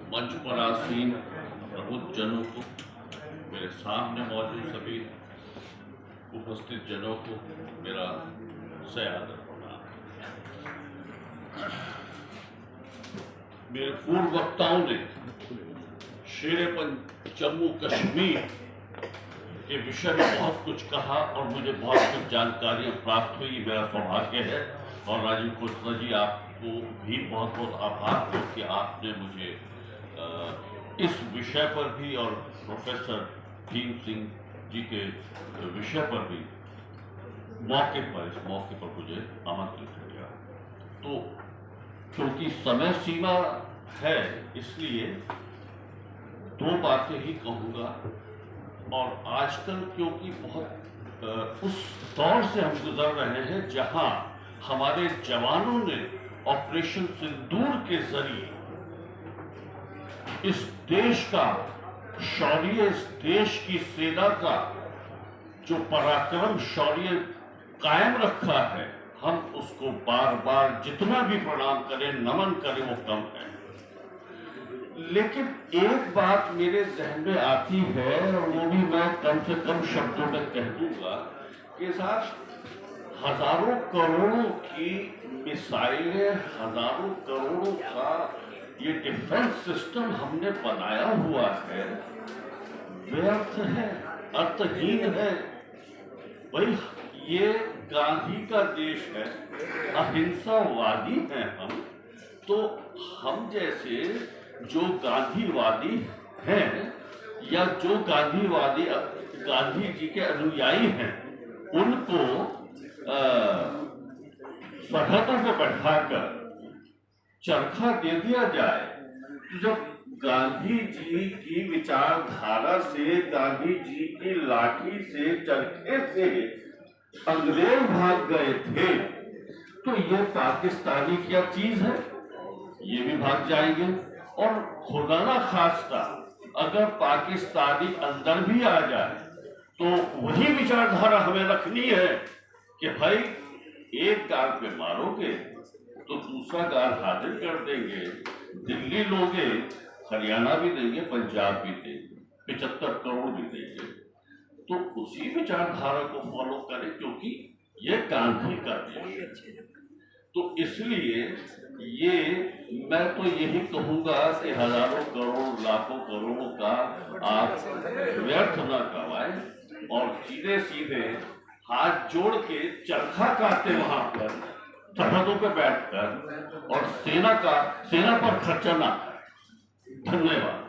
मंच पर आसीन प्रबुद्ध जनों को, मेरे सामने मौजूद सभी उपस्थित जनों को मेरा सयादर प्रणाम। मेरे पूर्व वक्ताओं ने शेरेपन जम्मू कश्मीर के विषय में बहुत कुछ कहा और मुझे बहुत कुछ जानकारियां प्राप्त हुई। मेरा सौभाग्य है और राजीव खोसला जी आपको भी बहुत बहुत आभार हो कि आपने मुझे इस विषय पर भी और प्रोफेसर भीम सिंह जी के विषय पर भी इस मौके पर मुझे आमंत्रित किया। तो क्योंकि समय सीमा है इसलिए दो बातें ही कहूँगा। और आजकल क्योंकि बहुत उस दौर से हम गुजर रहे हैं जहां हमारे जवानों ने ऑपरेशन सिंदूर के जरिए इस देश का शौर्य, इस देश की सेना का जो पराक्रम शौर्य कायम रखा है, हम उसको बार बार जितना भी प्रणाम करें, नमन करें, वो कम है। लेकिन एक बात मेरे जहन में आती है और वो भी मैं कम से कम शब्दों में कह दूंगा कि साहब, हजारों करोड़ों की मिसाइलें, हजारों करोड़ों का ये डिफेंस सिस्टम हमने बनाया हुआ है, व्यर्थ है, अर्थहीन है। भाई ये गांधी का देश है, अहिंसावादी हैं हम। तो हम जैसे जो गांधीवादी हैं या जो गांधी जी के अनुयायी हैं, उनको सरहदों पर बैठाकर चरखा दे दिया जाए तो जब गांधी जी की विचारधारा से, गांधी जी की लाठी से, चरखे से अंग्रेज भाग गए थे, तो ये पाकिस्तानी क्या चीज है? ये भी भाग जाएंगे। और खुदा ना खास्ता अगर पाकिस्तानी अंदर भी आ जाए तो वही विचारधारा हमें रखनी है कि भाई एक गाल पे मारोगे तो दूसरा गाल हाजिर कर देंगे। दिल्ली लोगे, हरियाणा भी देंगे, पंजाब भी देंगे, 75 करोड़ भी देंगे। तो उसी विचारधारा को फॉलो करें क्योंकि ये गांधी का देश है। तो इसलिए ये मैं तो यही कहूंगा कि हजारों करोड़, लाखों करोड़ों का आप व्यर्थ न करवाएं और सीधे सीधे हाथ जोड़ के चरखा काटे वहां पर सरहदों पे बैठकर और सेना पर खर्चा ना करें। धन्यवाद।